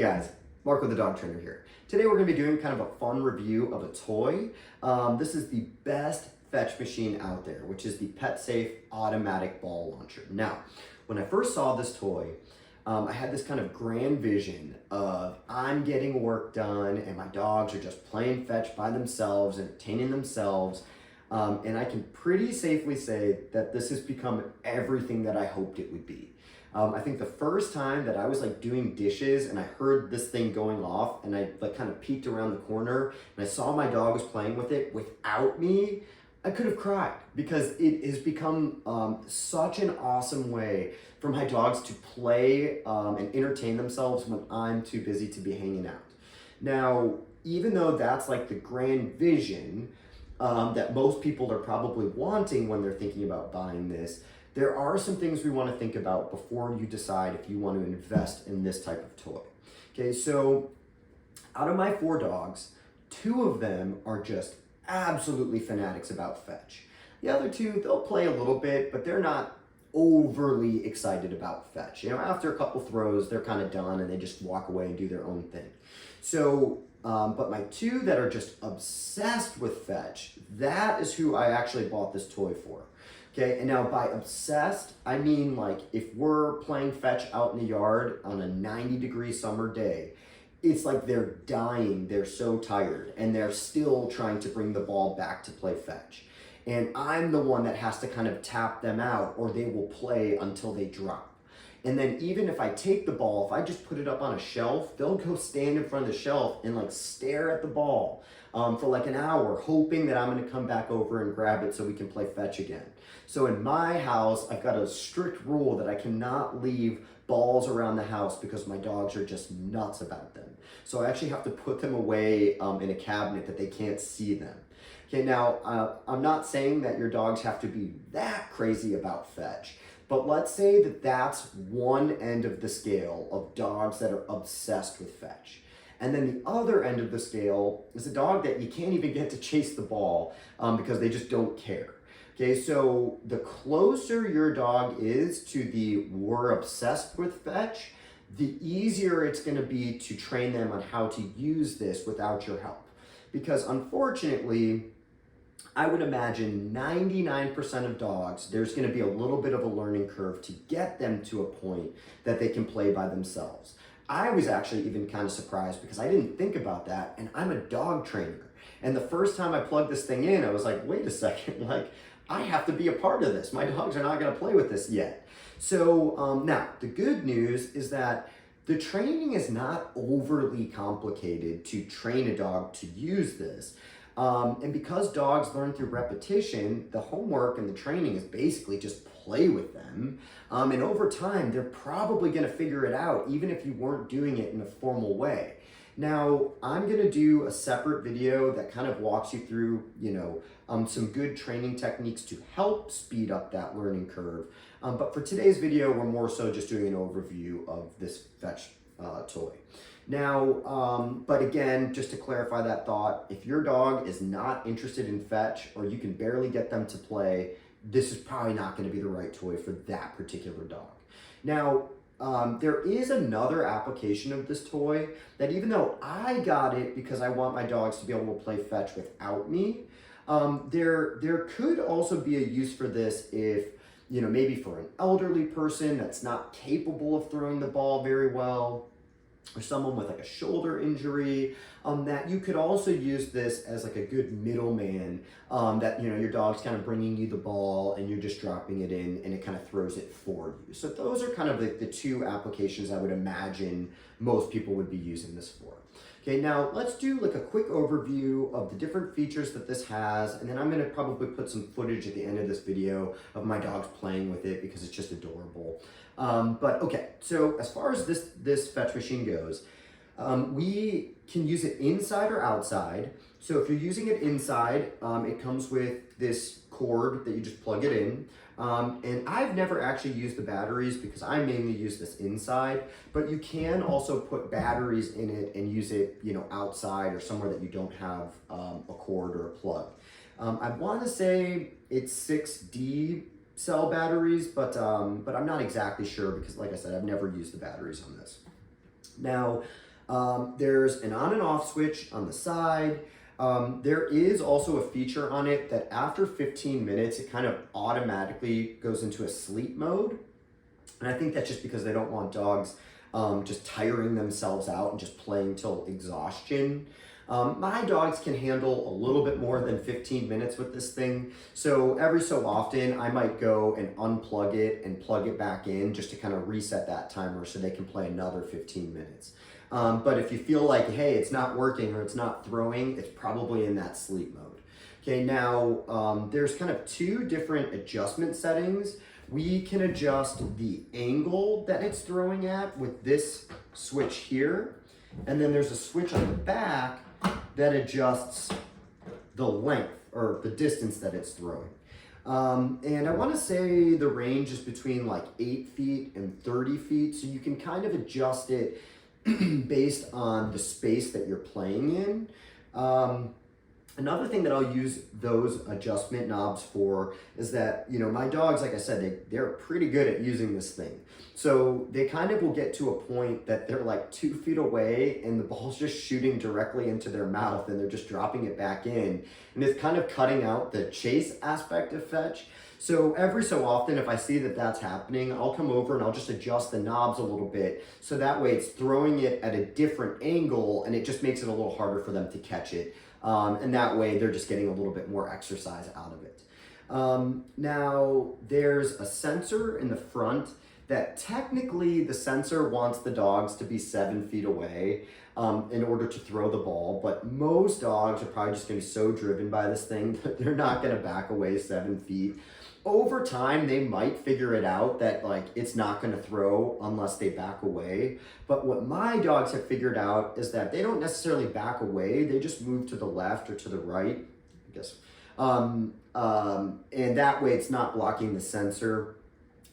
guys, Marco the dog trainer here. Today we're going to be doing kind of a fun review of a toy. This is the best fetch machine out there, which is the Petsafe automatic ball launcher. Now, when I first saw this toy, I had this kind of grand vision of I'm getting work done and my dogs are just playing fetch by themselves, entertaining themselves. And I can pretty safely say that this has become everything that I hoped it would be. I think the first time that I was like doing dishes and I heard this thing going off and I like kind of peeked around the corner and I saw my dog was playing with it without me, I could have cried because it has become such an awesome way for my dogs to play and entertain themselves when I'm too busy to be hanging out. Now, even though that's like the grand vision that most people are probably wanting when they're thinking about buying this, there are some things we want to think about before you decide if you want to invest in this type of toy. Okay, so out of my 4 dogs, 2 of them are just absolutely fanatics about fetch. The other 2, they'll play a little bit, but they're not overly excited about fetch. You know, after a couple throws, they're kind of done and they just walk away and do their own thing. So, but my 2 that are just obsessed with fetch, that is who I actually bought this toy for. Okay, and now by obsessed, I mean like if we're playing fetch out in the yard on a 90-degree summer day, it's like they're dying, they're so tired, and they're still trying to bring the ball back to play fetch. And I'm the one that has to kind of tap them out or they will play until they drop. And then even if I take the ball, if I just put it up on a shelf, they'll go stand in front of the shelf and like stare at the ball for like an hour, hoping that I'm gonna come back over and grab it so we can play fetch again. So in my house, I've got a strict rule that I cannot leave balls around the house because my dogs are just nuts about them. So I actually have to put them away in a cabinet that they can't see them. Okay, now I'm not saying that your dogs have to be that crazy about fetch, but let's say that that's one end of the scale of dogs that are obsessed with fetch. And then the other end of the scale is a dog that you can't even get to chase the ball because they just don't care. Okay, so the closer your dog is to the we're obsessed with fetch, the easier it's going to be to train them on how to use this without your help. Because unfortunately, I would imagine 99% of dogs, there's going to be a little bit of a learning curve to get them to a point that they can play by themselves. I was actually even kind of surprised because I didn't think about that, and I'm a dog trainer. And the first time I plugged this thing in, I was like, wait a second, like, I have to be a part of this. My dogs are not going to play with this yet. So now, the good news is that the training is not overly complicated to train a dog to use this. And because dogs learn through repetition, the homework and the training is basically just play with them. And over time, they're probably going to figure it out, even if you weren't doing it in a formal way. Now, I'm going to do a separate video that kind of walks you through, some good training techniques to help speed up that learning curve. But for today's video, we're more so just doing an overview of this fetch toy. Now, but again, just to clarify that thought, if your dog is not interested in fetch or you can barely get them to play, this is probably not going to be the right toy for that particular dog. Now, there is another application of this toy that even though I got it because I want my dogs to be able to play fetch without me, there could also be a use for this if, maybe for an elderly person that's not capable of throwing the ball very well, or someone with like a shoulder injury, that you could also use this as like a good middleman, that, your dog's kind of bringing you the ball and you're just dropping it in and it kind of throws it for you. So those are kind of the 2 applications I would imagine most people would be using this for. Okay, now let's do like a quick overview of the different features that this has, and then I'm gonna probably put some footage at the end of this video of my dogs playing with it because it's just adorable. But okay, so as far as this fetch machine goes, we can use it inside or outside. So if you're using it inside, it comes with this cord that you just plug it in. And I've never actually used the batteries because I mainly use this inside, but you can also put batteries in it and use it, outside or somewhere that you don't have a cord or a plug. I want to say it's 6D cell batteries, but I'm not exactly sure because, like I said, I've never used the batteries on this. Now, There's an on and off switch on the side. There is also a feature on it that after 15 minutes, it kind of automatically goes into a sleep mode. And I think that's just because they don't want dogs just tiring themselves out and just playing till exhaustion. My dogs can handle a little bit more than 15 minutes with this thing. So every so often I might go and unplug it and plug it back in just to kind of reset that timer so they can play another 15 minutes. But if you feel like, hey, it's not working or it's not throwing, it's probably in that sleep mode. Okay, now there's kind of two different adjustment settings. We can adjust the angle that it's throwing at with this switch here. And then there's a switch on the back that adjusts the length or the distance that it's throwing. And I want to say the range is between like 8 feet and 30 feet. So you can kind of adjust it based on the space that you're playing in. Another thing that I'll use those adjustment knobs for is that, you know, my dogs, like I said, they're pretty good at using this thing. So they kind of will get to a point that they're like 2 feet away and the ball's just shooting directly into their mouth and they're just dropping it back in. And it's kind of cutting out the chase aspect of fetch. So every so often, if I see that that's happening, I'll come over and I'll just adjust the knobs a little bit. So that way it's throwing it at a different angle and it just makes it a little harder for them to catch it. And that way they're just getting a little bit more exercise out of it. Now there's a sensor in the front that technically the sensor wants the dogs to be 7 feet away in order to throw the ball, but most dogs are probably just gonna be so driven by this thing that they're not gonna back away 7 feet. Over time, they might figure it out that like it's not gonna throw unless they back away. But what my dogs have figured out is that they don't necessarily back away, they just move to the left or to the right, I guess. And that way it's not blocking the sensor,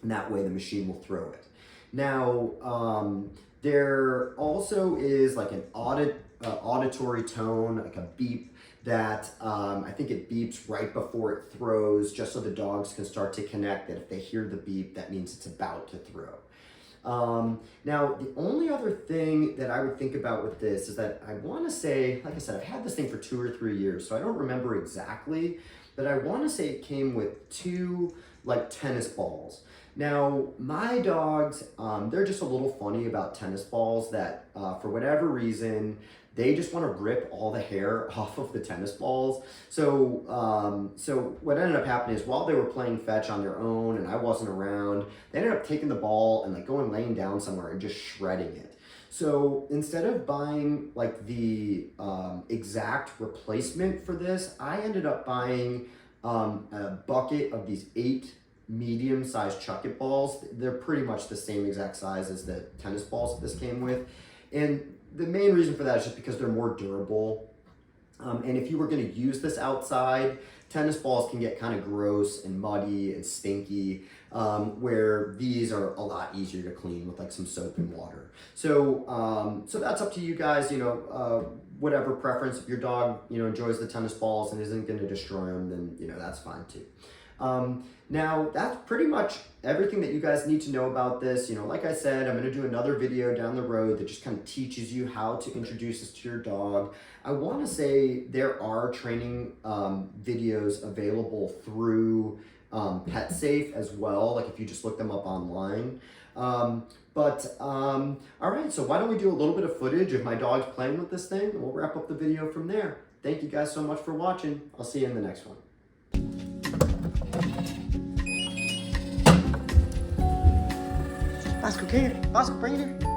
and that way the machine will throw it. Now, there also is like an auditory tone, like a beep that I think it beeps right before it throws, just so the dogs can start to connect that if they hear the beep, that means it's about to throw. Now, the only other thing that I would think about with this is that I want to say, like I said, I've had this thing for 2 or 3 years, so I don't remember exactly, but I want to say it came with 2 like tennis balls. Now, my dogs, they're just a little funny about tennis balls that for whatever reason, they just want to rip all the hair off of the tennis balls. So, so what ended up happening is while they were playing fetch on their own and I wasn't around, they ended up taking the ball and like going laying down somewhere and just shredding it. So instead of buying like the exact replacement for this, I ended up buying a bucket of these 8 medium-sized Chuckit balls. They're pretty much the same exact size as the tennis balls that this came with. And the main reason for that is just because they're more durable. And if you were going to use this outside, tennis balls can get kind of gross and muddy and stinky, where these are a lot easier to clean with like some soap and water. So, so that's up to you guys, you know, whatever preference. If your dog, you know, enjoys the tennis balls and isn't going to destroy them, then, you know, that's fine too. Now that's pretty much everything that you guys need to know about this. You know, like I said, I'm going to do another video down the road that just kind of teaches you how to introduce this to your dog. I want to say there are training videos available through Petsafe as well, like if you just look them up online. All right, so why don't we do a little bit of footage of my dogs playing with this thing, and we'll wrap up the video from there. Thank you guys so much for watching. I'll see you in the next one. Vasco, bring it here.